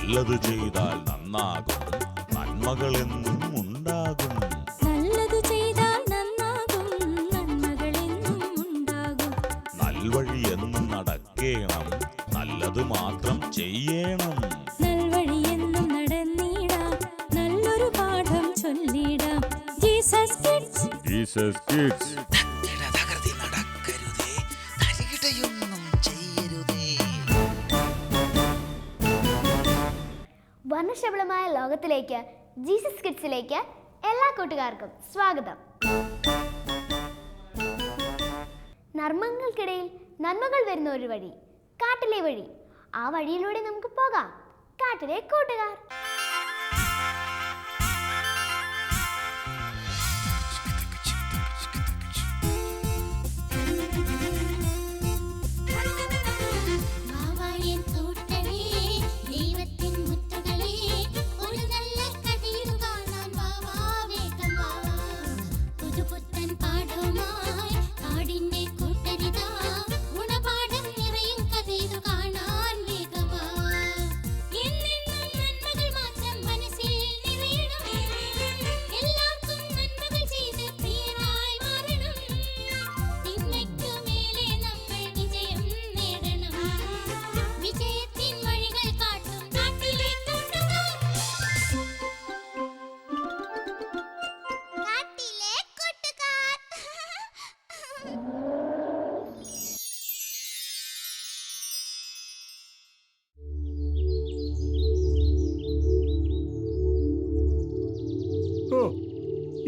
നല്ലത് ചെയ്താൽ നന്നാകും, നന്മകളെന്നും ഉണ്ടാകും. നല്ലത് ചെയ്താൽ നന്നാകും, നന്മകളെന്നും ഉണ്ടാകും. നൽവഴി എന്നും നടക്കേണം, നല്ലത് മാത്രം ചെയ്യണം. നൽവഴി എന്നും നടന്നിടാം, നല്ലൊരു പാഠം ചൊല്ലിടാം. Jesus kids, Jesus kids. വർണ്ണശബളമായ ലോകത്തിലേക്ക് ജീസസ് കിഡ്സിലേക്ക് എല്ലാ കൂട്ടുകാർക്കും സ്വാഗതം. നർമ്മങ്ങൾക്കിടയിൽ നന്മകൾ വരുന്ന ഒരു വഴി, കാട്ടിലെ വഴി. ആ വഴിയിലൂടെ നമുക്ക് പോകാം. കാട്ടിലെ കൂട്ടുകാർ.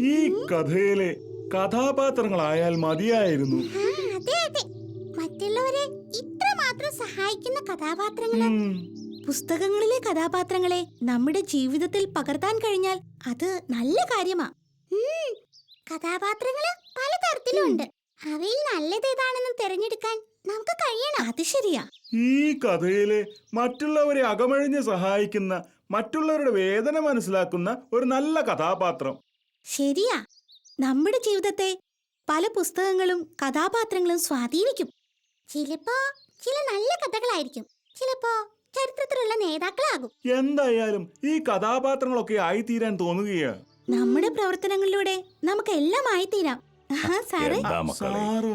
ഈ കഥയിലെ കഥാപാത്രങ്ങളായാൽ മതിയായിരുന്നു. മറ്റുള്ളവരെ ഇത്രമാത്രം സഹായിക്കുന്ന കഥാപാത്രങ്ങൾ. പുസ്തകങ്ങളിലെ കഥാപാത്രങ്ങളെ നമ്മുടെ ജീവിതത്തിൽ പകർത്താൻ കഴിഞ്ഞാൽ അത് നല്ല കാര്യമാ. കഥാപാത്രങ്ങള് പലതരത്തിലുണ്ട്. അവയിൽ നല്ലതേതാണെന്ന് തിരഞ്ഞെടുക്കാൻ നമുക്ക് കഴിയണം. അത് ശരിയാ. ഈ കഥയിലെ മറ്റുള്ളവരെ അകമഴിഞ്ഞ് സഹായിക്കുന്ന, മറ്റുള്ളവരുടെ വേദന മനസ്സിലാക്കുന്ന ഒരു നല്ല കഥാപാത്രം. ശരിയാ. നമ്മുടെ ജീവിതത്തെ പല പുസ്തകങ്ങളും കഥാപാത്രങ്ങളും സ്വാധീനിക്കും. ചിലപ്പോ ചില നല്ല കഥകളായിരിക്കും, ചിലപ്പോ ചരിത്രത്തിലുള്ള നേതാക്കളാകും. എന്തായാലും ഈ കഥാപാത്രങ്ങളൊക്കെ ആയിത്തീരാൻ തോന്നുകയാ. നമ്മുടെ പ്രവർത്തനങ്ങളിലൂടെ നമുക്ക് എല്ലാം ആയിത്തീരാം.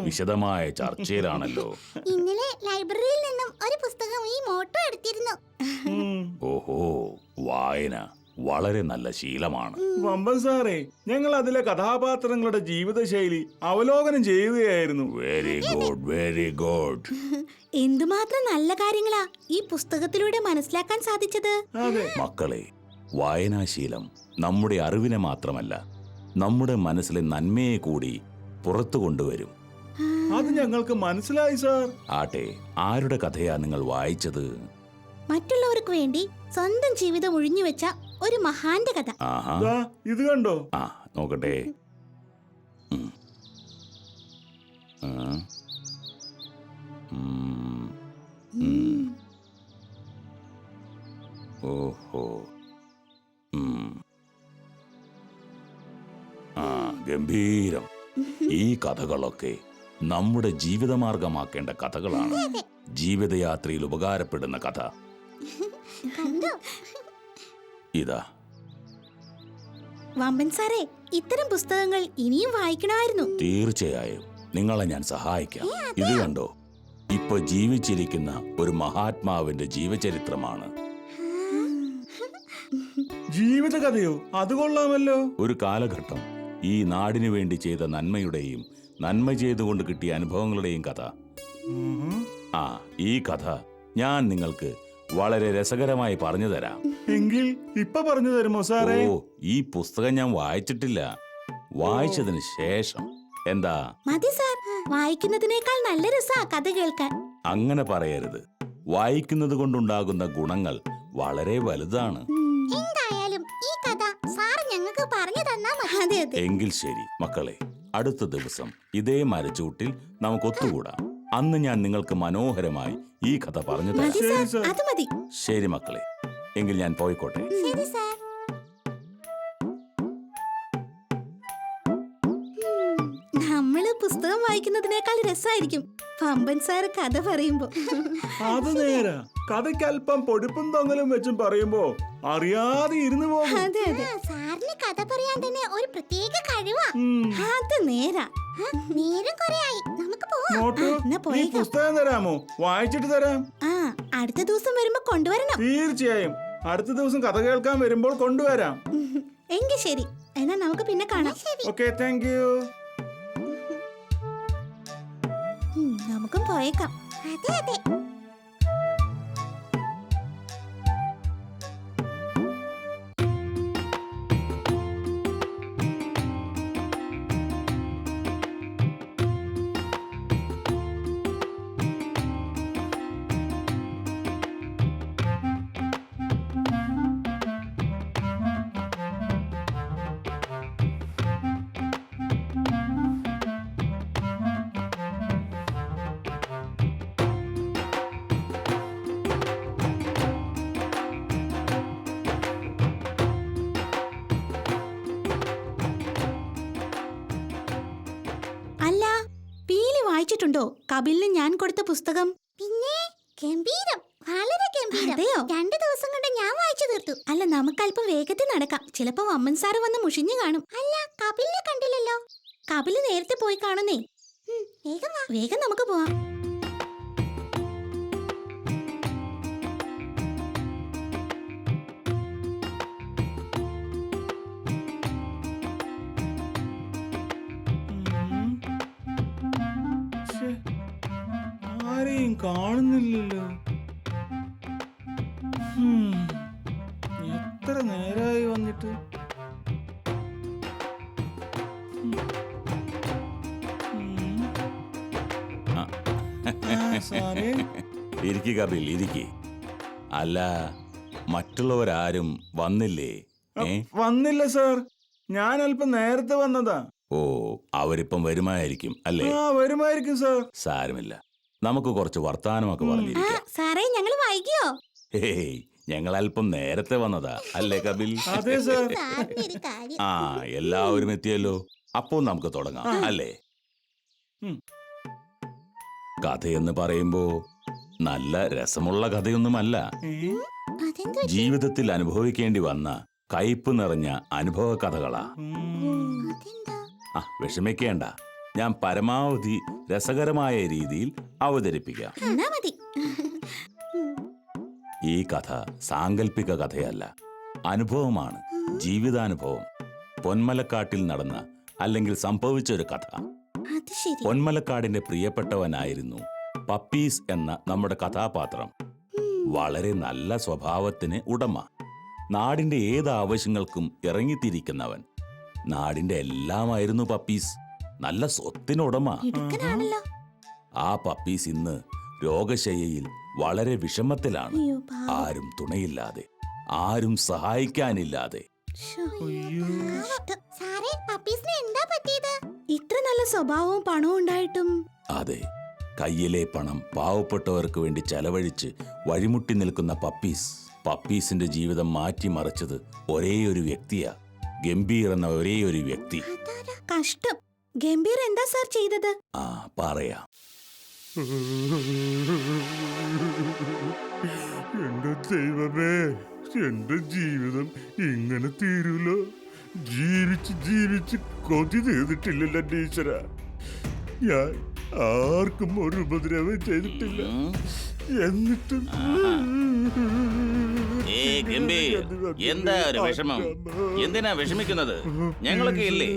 വിശദമായ ചർച്ചയിലാണല്ലോ. ഇന്നലെ ലൈബ്രറിയിൽ നിന്നും ഒരു പുസ്തകം ഈ മോട്ടോ എടുത്തിരുന്നു. ഓഹോ, വായന വളരെ നല്ല ശീലമാണ്. വമ്പൻ സാറേ, ഞങ്ങൾ അതിലെ കഥാപാത്രങ്ങളുടെ ജീവിതശൈലി അവലോകനം ചെയ്യുകയായിരുന്നു. Very good, very good. എന്തുമാത്രം നല്ല കാര്യങ്ങളാ ഈ പുസ്തകത്തിലൂടെ മനസ്സിലാക്കാൻ സാധിച്ചത്. മക്കളെ, വായനാശീലം നമ്മുടെ അറിവിനെ മാത്രമല്ല, നമ്മുടെ മനസ്സിലെ നന്മയെ കൂടി പുറത്തു കൊണ്ടുവരും. അത് ഞങ്ങൾക്ക് മനസ്സിലായി സാർ. ആട്ടെ, ആരുടെ കഥയാ നിങ്ങൾ വായിച്ചത്? മറ്റുള്ളവർക്ക് വേണ്ടി സ്വന്തം ജീവിതം ഒഴിഞ്ഞുവെച്ച ഒരു മഹാന്റെ കഥ. ഇത് കണ്ടോ? ആ, നോക്കട്ടെ. ഓഹോ, ഗംഭീരം. ഈ കഥകളൊക്കെ നമ്മുടെ ജീവിതമാർഗമാക്കേണ്ട കഥകളാണ്. ജീവിതയാത്രയിൽ ഉപകാരപ്പെടുന്ന കഥ. ഇതാ. വമ്പൻ സാറേ, ഇത്തരം പുസ്തകങ്ങൾ ഇനിയും വായിക്കണമായിരുന്നു. തീർച്ചയായും നിങ്ങളെ ഞാൻ സഹായിക്കാം. ഇത് കണ്ടോ, ഇപ്പൊ ജീവിച്ചിരിക്കുന്ന ഒരു മഹാത്മാവിന്റെ ജീവചരിത്രമാണ്. ജീവിതകഥയോ? അത് കൊള്ളാമല്ലോ. ഒരു കാലഘട്ടം ഈ നാടിനു വേണ്ടി ചെയ്ത നന്മയുടെയും നന്മ ചെയ്തുകൊണ്ട് കിട്ടിയ അനുഭവങ്ങളുടെയും കഥ. ഈ കഥ ഞാൻ നിങ്ങൾക്ക് വളരെ രസകരമായി പറഞ്ഞു തരാം. എങ്കിൽ ഇപ്പൊ പറഞ്ഞു തരുമോ സാറേ? ഓ, ഈ പുസ്തകം ഞാൻ വായിച്ചിട്ടില്ല. വായിച്ചതിന് ശേഷം. എന്താ? മതി സാർ, വായിക്കുന്നതിനേക്കാൾ നല്ല രസാ കഥ കേൾക്കാൻ. അങ്ങനെ പറയരുത്. വായിക്കുന്നത് കൊണ്ടുണ്ടാകുന്ന ഗുണങ്ങൾ വളരെ വലുതാണ്. എന്തായാലും ഈ കഥ സാർ ഞങ്ങൾക്ക് പറഞ്ഞു തന്നാ മതി. എങ്കിൽ ശരി മക്കളെ, അടുത്ത ദിവസം ഇതേ മരച്ചൂട്ടിൽ നമുക്ക് ഒത്തുകൂടാം. അന്ന് ഞാൻ നിങ്ങൾക്ക് മനോഹരമായി ഈ കഥ പറഞ്ഞു തരാം. ശരി മക്കളെ, എങ്കിൽ ഞാൻ പോയിക്കോട്ടെ. നമ്മള് പുസ്തകം വായിക്കുന്നതിനേക്കാൾ രസമായിരിക്കും വമ്പൻ സാറ് കഥ പറയുമ്പോ. അത് നേരാ. കഥയ്ക്ക് അല്പം പൊടിപ്പും തൊങ്ങലും വെച്ചും പറയുമ്പോ അറിയാതെ ഇരുന്നു പോകും. അതെ അതെ, സാറിന് കഥ പറയാൻ തന്നെ ഒരു പ്രത്യേക കഴിവാ. ഉം. അത് നേരാ. നേരം കുറെ ആയി, നമുക്ക് പോവാം. മോട്ടു, എന്നാ ഈ പോയേക്കാം. പുസ്തകം തരാമോ? വായിച്ചിട്ട് തരാം. ആ, അടുത്ത ദിവസം വരുമ്പോ കൊണ്ടുവരണം. തീർച്ചയായും അടുത്ത ദിവസം കഥ കേൾക്കാൻ വരുമ്പോൾ കൊണ്ടുവരാം. എങ്കിൽ ശരി, എന്നാ നമുക്ക് പിന്നെ കാണാം. Okay, thank you. നമുക്കും പോയേക്കാം. അതെ അതെ. അല്ല, പീലി വായിച്ചിട്ടുണ്ടോ കപിലിന് ഞാൻ കൊടുത്ത പുസ്തകം? പിന്നെ ഗംഭീരം, വളരെ ഗംഭീരം. അതെയോ? 2 ദിവസം കൊണ്ട് ഞാൻ വായിച്ചു തീർത്തു. അല്ല, നമുക്ക് അല്പം വേഗത്തിൽ നടക്കാം. ചിലപ്പോ അമ്മൻ സാറ് വന്ന് മുഷിഞ്ഞു കാണും. അല്ല, കപിലിനെ കണ്ടില്ലല്ലോ. കപില് നേരത്തെ പോയി കാണുന്നേ. വേഗം വാ. വേഗം നമുക്ക് പോവാം. ശ്ശേ, ആരെയും കാണുന്നില്ലല്ലോ. എത്ര നേരായി വന്നിട്ട്. സാറേ, ഇരിക്കി കപിൽ, ഇരിക്കി. അല്ല, മറ്റുള്ളവരാരും വന്നില്ലേ? വന്നില്ല സാർ. ഞാൻ അല്പം നേരത്തെ വന്നതാ. ഓ, അവരിപ്പം വരുമായിരിക്കും അല്ലേ? വരുമായിരിക്കും സാർ. സാരമില്ല, നമുക്ക് കുറച്ച് വർത്താനമൊക്കെ ആ, പറഞ്ഞിരിക്കാം. സാറേ, ഞങ്ങൾ വൈകിയോ? ഹേയ്, ഞങ്ങൾ അല്പം നേരത്തെ വന്നതാ അല്ലേ കപിൽ? അതെ സാർ. സാറിനൊരു കാര്യം. ആ, എല്ലാവരും എത്തിയല്ലോ. അപ്പോൾ നമുക്ക് തുടങ്ങാം അല്ലേ? കഥയെന്ന് പറയുമ്പോ നല്ല രസമുള്ള കഥയൊന്നുമല്ല. അതെന്താ? ജീവിതത്തിൽ അനുഭവിക്കേണ്ടി വന്ന കയ്പ് നിറഞ്ഞ അനുഭവ കഥകളാ. അതെന്താ? ആ, വിഷമിക്കേണ്ട, ഞാൻ പരമാവധി രസകരമായ രീതിയിൽ അവതരിപ്പിക്കാം. എന്നാ മതി. ഈ കഥ സാങ്കല്പിക കഥയല്ല, അനുഭവമാണ്, ജീവിതാനുഭവം. പൊന്മലക്കാട്ടിൽ നടന്ന അല്ലെങ്കിൽ സംഭവിച്ചൊരു കഥ. അത് ശരി. പൊന്മലക്കാടിന്റെ പ്രിയപ്പെട്ടവനായിരുന്നു പപ്പീസ് എന്ന നമ്മുടെ കഥാപാത്രം. വളരെ നല്ല സ്വഭാവത്തിന് ഉടമ, നാടിന്റെ ഏത് ആവശ്യങ്ങൾക്കും ഇറങ്ങിത്തിരിക്കുന്നവൻ. നാടിന്റെ എല്ലാമായിരുന്നു പപ്പീസ്. നല്ല സ്വത്തിനുടമ. ഇടുക്കനാണല്ലോ. ആ പപ്പീസ് ഇന്ന് രോഗശയ്യയിൽ വളരെ വിഷമത്തിലാണ്. അയ്യോ, പാവം. ആരും തുണയില്ലാതെ, ആരും സഹായിക്കാനില്ലാതെ. ശ്ശോ. കഷ്ടം. സാറേ, പപ്പീസിന് എന്താ പറ്റിയത്? ഇത്ര നല്ല സ്വഭാവവും പണവും ഉണ്ടായിട്ടും. അതെ, കയ്യിലെ പണം പാവപ്പെട്ടവർക്ക് വേണ്ടി ചെലവഴിച്ച് വഴിമുട്ടി നിൽക്കുന്ന പപ്പീസിന്റെ ജീവിതം മാറ്റിമറിച്ചത് ഒരേ ഒരു വ്യക്തിയാ, ഗംഭീർ എന്ന ഒരേ ഒരു വ്യക്തി. കഷ്ടം. ഗംഭീർ എന്താ സാർ ചെയ്തത്? ആ, പറയാം. എന്റെ ദൈവമേ, എന്റെ ജീവിതം ഇങ്ങനെ തീരൂലോ. ജീവിച്ച് കൊതി തീർന്നിട്ടില്ലല്ലോ എന്റെ ഈശ്വര. ഞാൻ ആർക്കും ഒരു ഉപദ്രവം ചെയ്തിട്ടില്ല. എന്നിട്ടും ഗംഭീർ, എന്താ ഒരു വിഷമം? എന്തിനാ വിഷമിക്കുന്നത്? ഞങ്ങളൊക്കെ ഇല്ലേ?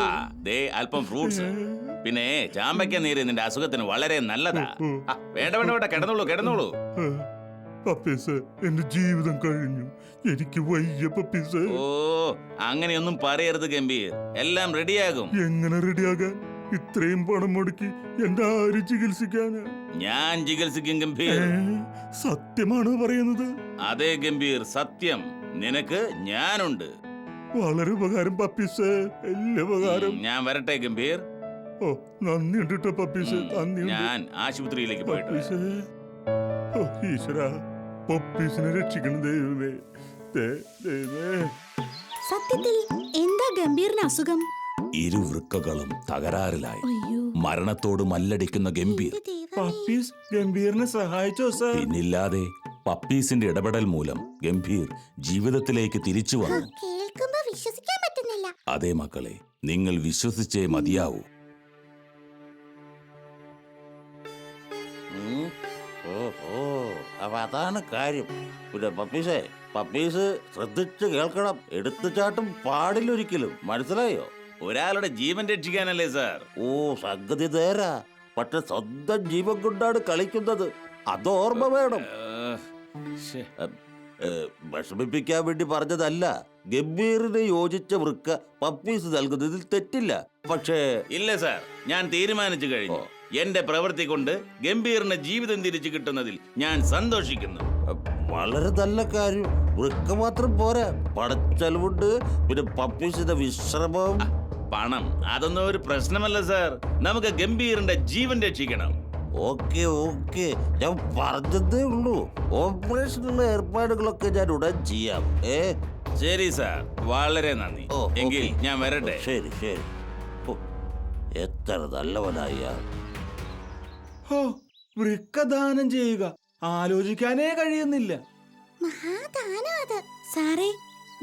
ആ, ദേ അല്പം ഫ്രൂട്ട്സ്, പിന്നെ ചാമ്പയ്ക്ക നീര് നിന്റെ അസുഖത്തിന് വളരെ നല്ലതാ. ആ, വേണ്ട വേണ്ട വേണ്ട, കിടന്നോളൂ. പപ്പീസ്, എന്റെ ജീവിതം കഴിഞ്ഞു. എനിക്ക് വയ്യ പപ്പീസ്. ഓ, അങ്ങനെയൊന്നും പറയരുത് ഗംഭീർ, എല്ലാം റെഡിയാകും. എങ്ങനെ റെഡിയാകാൻ? ഇത്രയും പണം മുടക്കി എന്റെ ആര് ചികിത്സിക്കാന്? ഞാൻ ചികിത്സിക്കും ഗംഭീർ. സത്യമാണോ പറയുന്നത്? അതെ ഗംഭീർ, സത്യം. നിനക്ക് ഞാനുണ്ട്. വളരെ ഉപകാരം പപ്പീസ്, വലിയ ഉപകാരം. ഞാൻ വരട്ടെ ഗംഭീർ. ഓ, നന്ദിയുണ്ട് കേട്ടോ പപ്പീസ്, നന്ദിയുണ്ട്. ഞാൻ ആശുപത്രിയിലേക്ക് പോയിട്ട് പപ്പീസ്, ഓ ഈശ്വര, പപ്പീസിനെ രക്ഷിക്കണം ദൈവമേ, ദൈവമേ. സത്യത്തിൽ എന്താ ഗംഭീറിന് അസുഖം? ഇരുവൃക്കകളും തകരാറിലായി അയ്യോ, മരണത്തോട് മല്ലടിക്കുന്ന ഗംഭീർ. എന്റെ ദൈവമേ. Puppies ഗംഭീറിനെ സഹായിച്ചോ sir? പിന്നില്ലാതെ പപ്പീസിന്റെ ഇടപെടൽ മൂലം ഗംഭീർ ജീവിതത്തിലേക്ക് തിരിച്ചു വന്നു. കേൾക്കുമ്പോ വിശ്വസിക്കാൻ പറ്റുന്നില്ല. അതേ മക്കളെ, നിങ്ങൾ വിശ്വസിച്ചേ മതിയാവൂ. അപ്പൊ അതാണ് കാര്യം. പിന്നെ പപ്പീസ് ശ്രദ്ധിച്ച് കേൾക്കണം. എടുത്തുചാട്ടം പാടില്ലൊരിക്കലും, മനസ്സിലായോ? ഒരാളുടെ ജീവൻ രക്ഷിക്കാനല്ലേ സാർ? ഓ, സംഗതി നേരാ. പക്ഷെ സ്വന്തം ജീവൻ കൊണ്ടാണ് കളിക്കുന്നത്, അതോർമ്മ വേണം. വിഷമിപ്പിക്കാൻ വേണ്ടി പറഞ്ഞതല്ല. ഗംഭീറിന് യോജിച്ച വൃക്ക പപ്പീസ് നൽകുന്നതിൽ തെറ്റില്ല. പക്ഷേ ഇല്ല സാർ, ഞാൻ തീരുമാനിച്ചു കഴിഞ്ഞു. എന്റെ പ്രവൃത്തി കൊണ്ട് ഗംഭീറിന് ജീവിതം തിരിച്ചു കിട്ടുന്നതിൽ ഞാൻ സന്തോഷിക്കുന്നു. വളരെ നല്ല കാര്യം. വൃക്ക മാത്രം പോരാ, പടച്ചെലവുണ്ട്. പിന്നെ പപ്പീസിന്റെ വിശ്രമം. പണം അതൊന്നും ഒരു പ്രശ്നമല്ല സാർ. നമുക്ക് ഗംഭീറിന്റെ ജീവൻ രക്ഷിക്കണം. ഓക്കെ, ഞാൻ പറഞ്ഞതേ ഉള്ളൂ. ഓപ്പറേഷനുള്ള ഏർപ്പാടുകളൊക്കെ ഞാൻ ഉടൻ ചെയ്യാം. ശരി സാർ, വളരെ നന്ദി. എങ്കിൽ ഞാൻ വരട്ടെ. ശരി. ഓ, എത്ര നല്ലവനായ. വൃക്കദാനം ചെയ്യുക ആലോചിക്കാനേ കഴിയുന്നില്ല. മഹാദാനം അത്. സാറേ,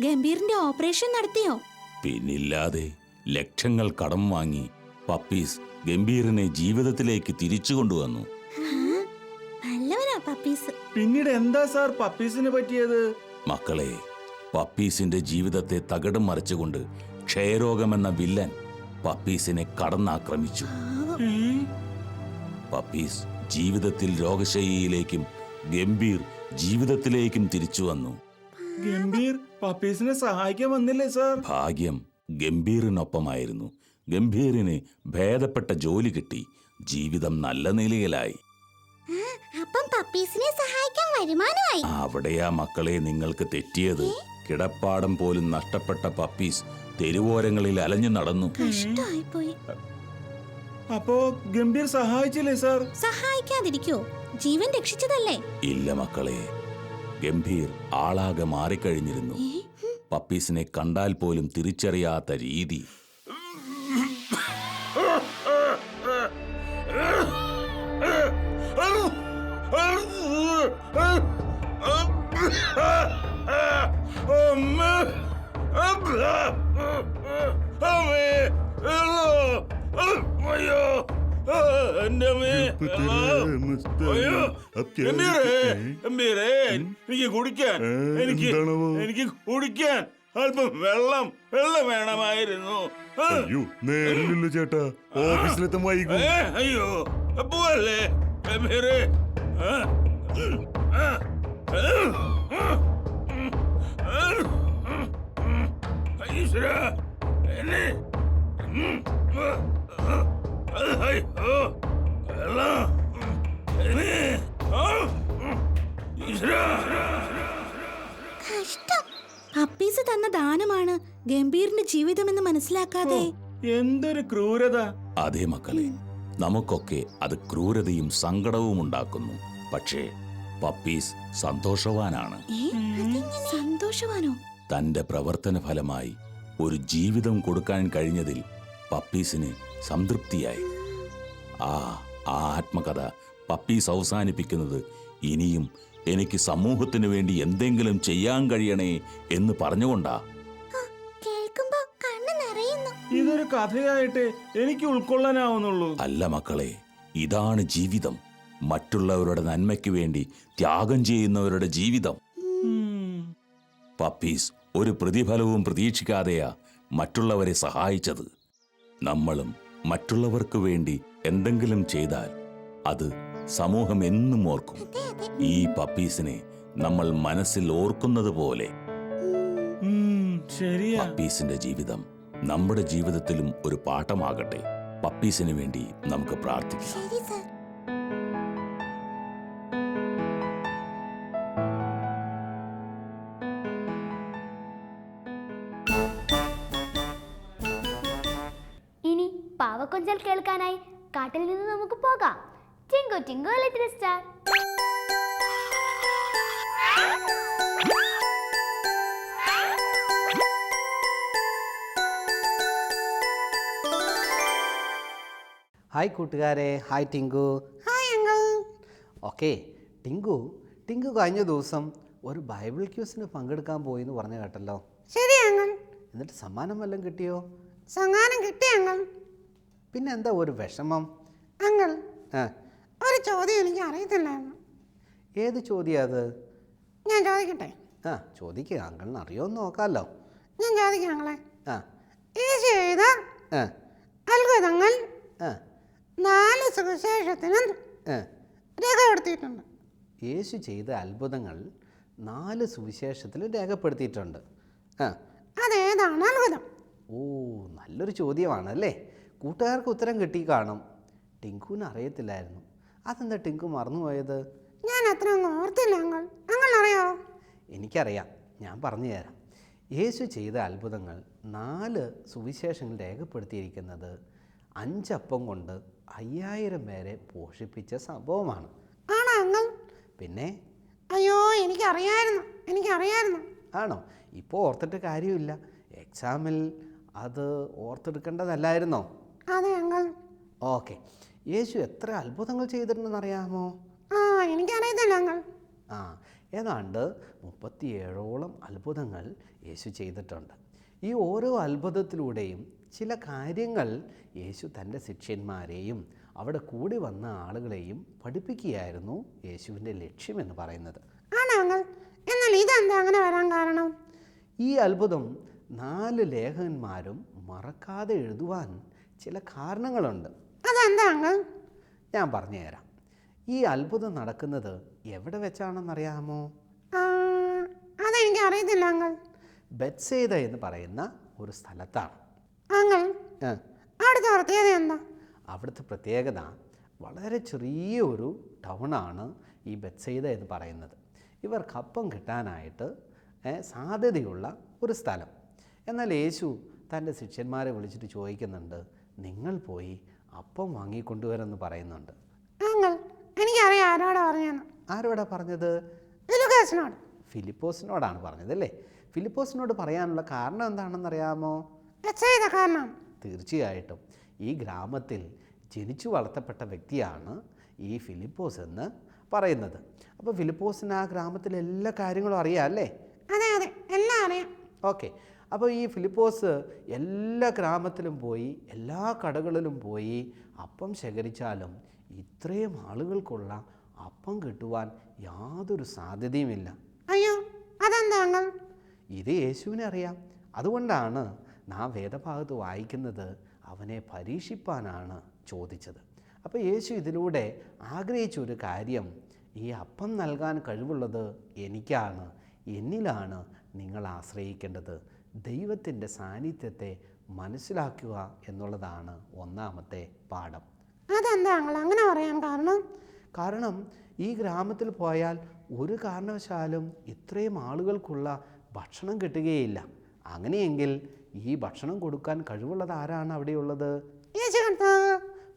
ഗംഭീറിന്റെ ഓപ്പറേഷൻ നടത്തിയോ? പിന്നില്ലാതെ ലക്ഷങ്ങൾ കടം വാങ്ങി പപ്പീസ് ഗംഭീറിനെ ജീവിതത്തിലേക്ക് തിരിച്ചു കൊണ്ടുവന്നു. നല്ലവനാ പപ്പീസ്. പിന്നീട് എന്താ സാർ പപ്പീസിന് പറ്റിയത്? മക്കളെ, പപ്പീസിന്റെ ജീവിതത്തെ തകിടം മറിച്ചുകൊണ്ട് ക്ഷയരോഗമെന്ന വില്ലൻ പപ്പീസിനെ കടന്നാക്രമിച്ചു. പപ്പീസ് ജീവിതത്തിൽ രോഗശയ്യയിലേക്കും ഗംഭീർ ജീവിതത്തിലേക്കും തിരിച്ചു വന്നു. ഗംഭീർ പപ്പീസിനെ സഹായിക്കാൻ വന്നില്ലേ സാർ? ഭാഗ്യം ഗംഭീറിനൊപ്പമായിരുന്നു. ഗംഭീറിന് ഭേദപ്പെട്ട ജോലി കിട്ടി. ജീവിതം നല്ല നിലയിലായി. അപ്പം പപ്പീസിനെ സഹായിക്കാൻ വരുമാനമായി. അവിടെയാ മക്കളെ നിങ്ങൾക്ക് തെറ്റിയത്. കിടപ്പാടം പോലും നഷ്ടപ്പെട്ട പപ്പീസ് തെരുവോരങ്ങളിൽ അലഞ്ഞു നടന്നു. കഷ്ടമായിപ്പോയി. അപ്പോ ഗംഭീർ സഹായിച്ചില്ലേ സാർ? സഹായിക്കാതിരിക്കോ? ജീവൻ രക്ഷിച്ചതല്ലേ? ഇല്ല മക്കളെ, ഗംഭീർ ആളാകെ മാറിക്കഴിഞ്ഞിരുന്നു. പപ്പീസിനെ കണ്ടാൽ പോലും തിരിച്ചറിയാത്ത രീതി. എനിക്ക് കുടിക്കാൻ എനിക്ക് കുടിക്കാൻ അല്പം വെള്ളം വേണമായിരുന്നു. അയ്യോ, നേരില്ലല്ലോ ചേട്ടാ, ഓഫീസിലെത്തും വൈകും. അയ്യോ, പോവല്ലേ ഗംഭീരേ? ഈശ്വരാ, എന്നെ കഷ്ടം. പപ്പീസ് തന്ന ദാനമാണ് ഗംഭീറിന്റെ ജീവിതമെന്ന് മനസ്സിലാക്കാതെ. എന്തൊരു ക്രൂരത. അതേ മക്കളെ, നമുക്കൊക്കെ അത് ക്രൂരതയും സങ്കടവും ഉണ്ടാക്കുന്നു. പക്ഷേ പപ്പീസ് സന്തോഷവാനാണ്. സന്തോഷവാനോ? തന്റെ പ്രവർത്തന ഫലമായി ഒരു ജീവിതം കൊടുക്കാൻ കഴിഞ്ഞതിൽ പപ്പീസിന് സംതൃപ്തിയായി. ആ ആത്മകഥ പപ്പീസ് അവസാനിപ്പിക്കുന്നത് ഇനിയും എനിക്ക് സമൂഹത്തിന് വേണ്ടി എന്തെങ്കിലും ചെയ്യാൻ കഴിയണേ എന്ന് പറഞ്ഞുകൊണ്ടാ. കേൾക്കുമ്പോ കണ്ണ് നിറയുന്നു. ഇതൊരു കഥയായിട്ട് എനിക്ക് ഉൾക്കൊള്ളാനാവുന്നുള്ളൂ. അല്ല മക്കളെ, ഇതാണ് ജീവിതം. മറ്റുള്ളവരുടെ നന്മയ്ക്ക് വേണ്ടി ത്യാഗം ചെയ്യുന്നവരുടെ ജീവിതം. പപ്പീസ് ഒരു പ്രതിഫലവും പ്രതീക്ഷിക്കാതെയാ മറ്റുള്ളവരെ സഹായിച്ചത്. നമ്മളും മറ്റുള്ളവർക്ക് വേണ്ടി എന്തെങ്കിലും ചെയ്താൽ അത് സമൂഹം എന്നും ഓർക്കും. ഈ പപ്പീസിനെ നമ്മൾ മനസ്സിൽ ഓർക്കുന്നത് പോലെ ശരിയാ. പപ്പീസിന്റെ ജീവിതം നമ്മുടെ ജീവിതത്തിലും ഒരു പാഠമാകട്ടെ. പപ്പീസിന് വേണ്ടി നമുക്ക് പ്രാർത്ഥിക്കാം. ശരി സർ. ഇനി പാവക്കൊഞ്ചൽ കേൾക്കാനായി കാട്ടിൽ നിന്ന് നമുക്ക് പോകാം. Tinku Tinku little star. Hi കൂട്ടുകാരെ, hi Tinku. Hi uncle. Okay Tinku, Tinku കഴിഞ്ഞ ദിവസം ഒരു ബൈബിൾ ക്യൂസിന് പങ്കെടുക്കാൻ പോയി എന്ന് പറഞ്ഞു കേട്ടല്ലോ. ശരി അങ്ങൾ. എന്നിട്ട് സമ്മാനം വല്ലതും കിട്ടിയോ? സമ്മാനം കിട്ടി അങ്ങൾ. പിന്നെ എന്താ ഒരു വിഷമം? അങ്ങൾ, ആ, ഒരു ചോദ്യം എനിക്ക് അറിയത്തില്ലായിരുന്നു. ഏത് ചോദ്യം അത്? ഞാൻ ചോദിക്കട്ടെ? ആ, ചോദിക്കുക. അങ്കിളിന് അറിയോന്ന് നോക്കാമല്ലോ. ഞാൻ ചോദിക്കാം അങ്ങളെ. ആ യേശു ചെയ്ത ആ അത്ഭുതങ്ങൾ ആ 4 സുവിശേഷത്തിനും ആ രേഖപ്പെടുത്തിയിട്ടുണ്ട്. യേശു ചെയ്ത അത്ഭുതങ്ങൾ 4 സുവിശേഷത്തിൽ രേഖപ്പെടുത്തിയിട്ടുണ്ട്. ആ, അതേതാണ് അത്ഭുതം? ഓ, നല്ലൊരു ചോദ്യമാണല്ലേ. കൂട്ടുകാർക്ക് ഉത്തരം കിട്ടി കാണും. ടിങ്കുവിന് അറിയത്തില്ലായിരുന്നു. അതെന്താ ടിങ്കു മറന്നുപോയത്? ഞാൻ അത്ര അങ്ങ് ഓർത്തില്ല അങ്ങൾ. അങ്ങൾ അറിയോ? എനിക്കറിയാം, ഞാൻ പറഞ്ഞു തരാം. യേശു ചെയ്ത അത്ഭുതങ്ങൾ 4 സുവിശേഷങ്ങൾ രേഖപ്പെടുത്തിയിരിക്കുന്നത് 5 അപ്പം കൊണ്ട് 5000 പേരെ പോഷിപ്പിച്ച സംഭവമാണ്. ആണോ അങ്ങൾ? പിന്നെ അയ്യോ, എനിക്കറിയായിരുന്നു. ആണോ? ഇപ്പോൾ ഓർത്തിട്ട് കാര്യമില്ല. എക്സാമിൽ അത് ഓർത്തെടുക്കേണ്ടതല്ലായിരുന്നോ? അതെ അങ്ങൾ. ഓക്കെ. യേശു എത്ര അത്ഭുതങ്ങൾ ചെയ്തിട്ടുണ്ടെന്ന് അറിയാമോ? എനിക്കറിയത്തില്ല അങ്ങൾ. ഏതാണ്ട് 37ഓളം അത്ഭുതങ്ങൾ യേശു ചെയ്തിട്ടുണ്ട്. ഈ ഓരോ അത്ഭുതത്തിലൂടെയും ചില കാര്യങ്ങൾ യേശു തൻ്റെ ശിഷ്യന്മാരെയും അവിടെ കൂടി വന്ന ആളുകളെയും പഠിപ്പിക്കുകയായിരുന്നു യേശുവിൻ്റെ ലക്ഷ്യമെന്ന് പറയുന്നത്. ആണോ അങ്ങൾ? എന്നാൽ ഇതെന്താ അങ്ങനെ വരാൻ കാരണം? ഈ അത്ഭുതം 4 ലേഖകന്മാരും മറക്കാതെ എഴുതുവാൻ ചില കാരണങ്ങളുണ്ട്. അതെന്താ അങ്ങൾ? ഞാൻ പറഞ്ഞുതരാം. ഈ അത്ഭുതം നടക്കുന്നത് എവിടെ വെച്ചാണെന്നറിയാമോ? അതെനിക്ക് അറിയത്തില്ല അങ്ങൾ. ബെത്സേദ എന്ന് പറയുന്ന ഒരു സ്ഥലത്താണ്. അങ്ങൾ, അവിടുത്തെ പ്രത്യേകത എന്താ? അവിടുത്തെ പ്രത്യേകത വളരെ ചെറിയ ഒരു ടൗണാണ് ഈ ബെത്സേദ എന്ന് പറയുന്നത്. ഇവർക്ക് അപ്പം കിട്ടാനായിട്ട് സാധ്യതയുള്ള ഒരു സ്ഥലം. എന്നാൽ യേശു തൻ്റെ ശിഷ്യന്മാരെ വിളിച്ചിട്ട് ചോദിക്കുന്നുണ്ട്, നിങ്ങൾ പോയി അപ്പം വാങ്ങിക്കൊണ്ടുവരെന്ന് പറയുന്നുണ്ട്. അങ്ങൾ, എനിക്കറിയാം ആരോടാ പറഞ്ഞതെന്ന്. ആരോടാ പറഞ്ഞത്? ഫിലിപ്പോസിനോടാണ് പറഞ്ഞത് അല്ലേ? ഫിലിപ്പോസിനോട് പറയാനുള്ള കാരണം എന്താണെന്നറിയാമോ? കാരണം തീർച്ചയായിട്ടും ഈ ഗ്രാമത്തിൽ ജനിച്ചു വളർത്തപ്പെട്ട വ്യക്തിയാണ് ഈ ഫിലിപ്പോസ് എന്ന് പറയുന്നത്. അപ്പോൾ ഫിലിപ്പോസിന് ആ ഗ്രാമത്തിലെ എല്ലാ കാര്യങ്ങളും അറിയാം അല്ലേ? അതെ അതെ, എല്ലാം അറിയാം. ഓക്കെ. അപ്പോൾ ഈ ഫിലിപ്പോസ് എല്ലാ ഗ്രാമത്തിലും പോയി എല്ലാ കടകളിലും പോയി അപ്പം ശേഖരിച്ചാലും ഇത്രയും ആളുകൾക്കുള്ള അപ്പം കിട്ടുവാൻ യാതൊരു സാധ്യതയുമില്ല. അയ്യോ, അതെന്താ അങ്ങൾ? ഇത് യേശുവിനെ അറിയാം. അതുകൊണ്ടാണ് നാം വേദഭാഗത്ത് വായിക്കുന്നത് അവനെ പരീക്ഷിപ്പാനാണ് ചോദിച്ചത്. അപ്പോൾ യേശു ഇതിലൂടെ ആഗ്രഹിച്ചൊരു കാര്യം, ഈ അപ്പം നൽകാൻ കഴിവുള്ളത് എനിക്കാണ്, എന്നിലാണ് നിങ്ങൾ ആശ്രയിക്കേണ്ടത്. ദൈവത്തിൻ്റെ സാന്നിധ്യത്തെ മനസ്സിലാക്കുക എന്നുള്ളതാണ് ഒന്നാമത്തെ പാഠം. അതെന്താ അങ്ങൾ അങ്ങനെ പറയാൻ കാരണം? കാരണം ഈ ഗ്രാമത്തിൽ പോയാൽ ഒരു കാരണവശാലും ഇത്രയും ആളുകൾക്കുള്ള ഭക്ഷണം കിട്ടുകയില്ല. അങ്ങനെയെങ്കിൽ ഈ ഭക്ഷണം കൊടുക്കാൻ കഴിവുള്ളത് ആരാണ് അവിടെയുള്ളത്?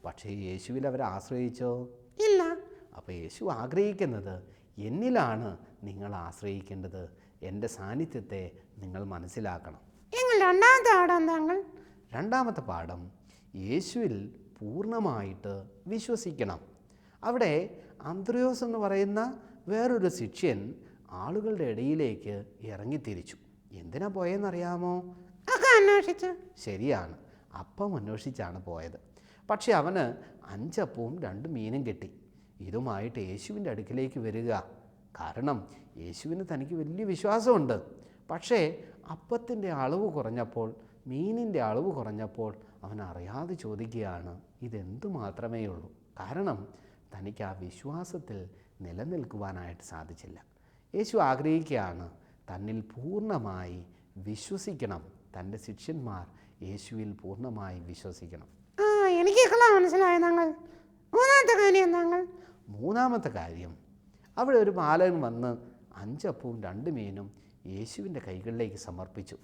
പക്ഷേ യേശുവിൽ അവർ ആശ്രയിച്ചോ? ഇല്ല. അപ്പോൾ യേശു ആഗ്രഹിക്കുന്നത്, എന്നിലാണ് നിങ്ങൾ ആശ്രയിക്കേണ്ടത്, എൻ്റെ സാന്നിധ്യത്തെ നിങ്ങൾ മനസ്സിലാക്കണം. രണ്ടാമത്തെ പാഠം, യേശുവിൽ പൂർണ്ണമായിട്ട് വിശ്വസിക്കണം. അവിടെ അന്ത്രയോസ് എന്ന് പറയുന്ന വേറൊരു ശിഷ്യൻ ആളുകളുടെ ഇടയിലേക്ക് ഇറങ്ങിത്തിരിച്ചു. എന്തിനാ പോയെന്നറിയാമോ? ശരിയാണ്, അപ്പം അന്വേഷിച്ചാണ് പോയത്. പക്ഷെ അവന് 5 അപ്പവും 2 മീനും കിട്ടി. ഇതുമായിട്ട് യേശുവിൻ്റെ അടുക്കിലേക്ക് വരിക. കാരണം യേശുവിന് തനിക്ക് വലിയ വിശ്വാസമുണ്ട്. പക്ഷേ അപ്പത്തിൻ്റെ അളവ് കുറഞ്ഞപ്പോൾ, മീനിൻ്റെ അളവ് കുറഞ്ഞപ്പോൾ അവൻ അറിയാതെ ചോദിക്കുകയാണ്, ഇതെന്തു മാത്രമേ ഉള്ളൂ. കാരണം തനിക്ക് ആ വിശ്വാസത്തിൽ നിലനിൽക്കുവാനായിട്ട് സാധിച്ചില്ല. യേശു ആഗ്രഹിക്കുകയാണ് തന്നിൽ പൂർണ്ണമായി വിശ്വസിക്കണം. തൻ്റെ ശിഷ്യന്മാർ യേശുവിൽ പൂർണ്ണമായി വിശ്വസിക്കണം. മൂന്നാമത്തെ കാര്യം, അവിടെ ഒരു ബാലൻ വന്ന് 5 അപ്പവും 2 മീനും യേശുവിൻ്റെ കൈകളിലേക്ക് സമർപ്പിച്ചു.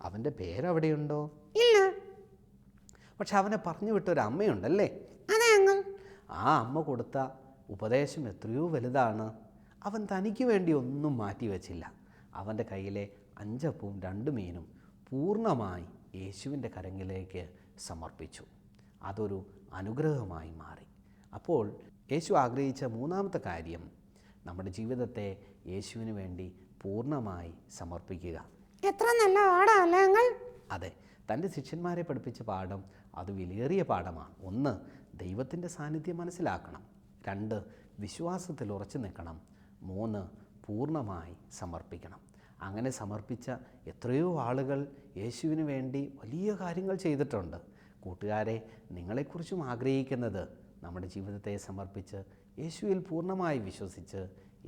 അവൻ്റെ പേരവിടെയുണ്ടോ? ഇല്ല. പക്ഷെ അവനെ പറഞ്ഞു വിട്ടൊരു അമ്മയുണ്ടല്ലേ? ആ അമ്മ കൊടുത്ത ഉപദേശം എത്രയോ വലുതാണ്. അവൻ തനിക്ക് വേണ്ടി ഒന്നും മാറ്റിവെച്ചില്ല. അവൻ്റെ കയ്യിലെ 5 അപ്പവും 2 മീനും പൂർണ്ണമായി യേശുവിൻ്റെ കരങ്ങളിലേക്ക് സമർപ്പിച്ചു. അതൊരു അനുഗ്രഹമായി മാറി. അപ്പോൾ യേശു ആഗ്രഹിച്ച മൂന്നാമത്തെ കാര്യം, നമ്മുടെ ജീവിതത്തെ യേശുവിന് വേണ്ടി പൂർണ്ണമായി സമർപ്പിക്കുക. എത്ര നല്ല പാടാല്ലേ അങ്കിൾ. അതെ, തൻ്റെ ശിഷ്യന്മാരെ പഠിപ്പിച്ച പാഠം അത് വിലയേറിയ പാഠമാണ്. 1, ദൈവത്തിൻ്റെ സാന്നിധ്യം മനസ്സിലാക്കണം. 2, വിശ്വാസത്തിൽ ഉറച്ചു നിൽക്കണം. 3, പൂർണ്ണമായി സമർപ്പിക്കണം. അങ്ങനെ സമർപ്പിച്ച എത്രയോ ആളുകൾ യേശുവിന് വേണ്ടി വലിയ കാര്യങ്ങൾ ചെയ്തിട്ടുണ്ട്. കൂട്ടുകാരെ, നിങ്ങളെക്കുറിച്ചും ആഗ്രഹിക്കുന്നത് നമ്മുടെ ജീവിതത്തെ സമർപ്പിച്ച് യേശുവിൽ പൂർണ്ണമായി വിശ്വസിച്ച്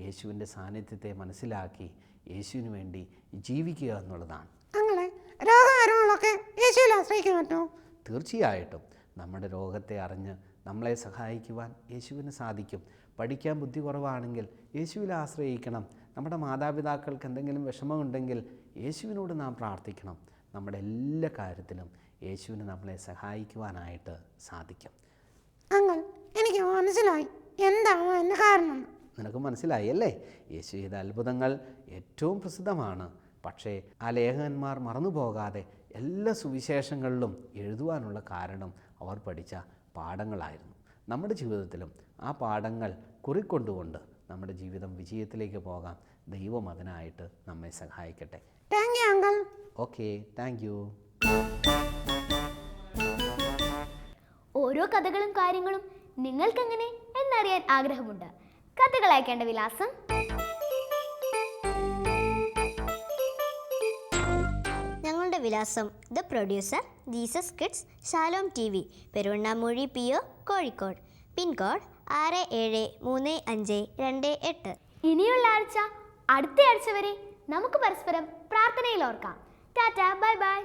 യേശുവിൻ്റെ സാന്നിധ്യത്തെ മനസ്സിലാക്കി യേശുവിന് വേണ്ടി ജീവിക്കുക എന്നുള്ളതാണ്. അങ്ങളെ രോഗം വരുമ്പോഴൊക്കെ യേശുവിൽ ആശ്രയിക്കാൻ പറ്റുമോ? തീർച്ചയായിട്ടും നമ്മുടെ രോഗത്തെ അറിഞ്ഞ് നമ്മളെ സഹായിക്കുവാൻ യേശുവിന് സാധിക്കും. പഠിക്കാൻ ബുദ്ധി കുറവാണെങ്കിൽ യേശുവിൽ ആശ്രയിക്കണം. നമ്മുടെ മാതാപിതാക്കൾക്ക് എന്തെങ്കിലും വിഷമമുണ്ടെങ്കിൽ യേശുവിനോട് നാം പ്രാർത്ഥിക്കണം. നമ്മുടെ എല്ലാ കാര്യത്തിലും യേശുവിന് നമ്മളെ സഹായിക്കുവാനായിട്ട് സാധിക്കും. അങ്കിൾ, എനിക്ക് മനസ്സിലായി എന്താണ് എൻ്റെ കാരണം. നിനക്ക് മനസ്സിലായി അല്ലേ? യേശു ചെയ്ത അത്ഭുതങ്ങൾ ഏറ്റവും പ്രസിദ്ധമാണ്. പക്ഷേ ആ ലേഖകന്മാർ മറന്നു പോകാതെ എല്ലാ സുവിശേഷങ്ങളിലും എഴുതുവാനുള്ള കാരണം അവർ പഠിച്ച പാഠങ്ങളായിരുന്നു. നമ്മുടെ ജീവിതത്തിലും ആ പാഠങ്ങൾ കുറിക്കൊണ്ടുകൊണ്ട് നമ്മുടെ ജീവിതം വിജയത്തിലേക്ക് പോകാം. ദൈവം അതിനായിട്ട് നമ്മെ സഹായിക്കട്ടെ. Thank you uncle. Okay, thank you. ഓരോ കഥകളും കാര്യങ്ങളും നിങ്ങൾക്കെങ്ങനെ എന്നറിയാൻ ആഗ്രഹമുണ്ട്. കഥകൾ അയക്കേണ്ട വിലാസം ഞങ്ങളുടെ വിലാസം: the producer, Jesus kids, Shalom TV, Peruvannamoozhi PO, Kozhikode. Pincode 673528. ഇനിയുള്ള ആഴ്ച അടുത്ത ആഴ്ച വരെ നമുക്ക് പരസ്പരം പ്രാർത്ഥനയിൽ ഓർക്കാം. Tata, bye bye.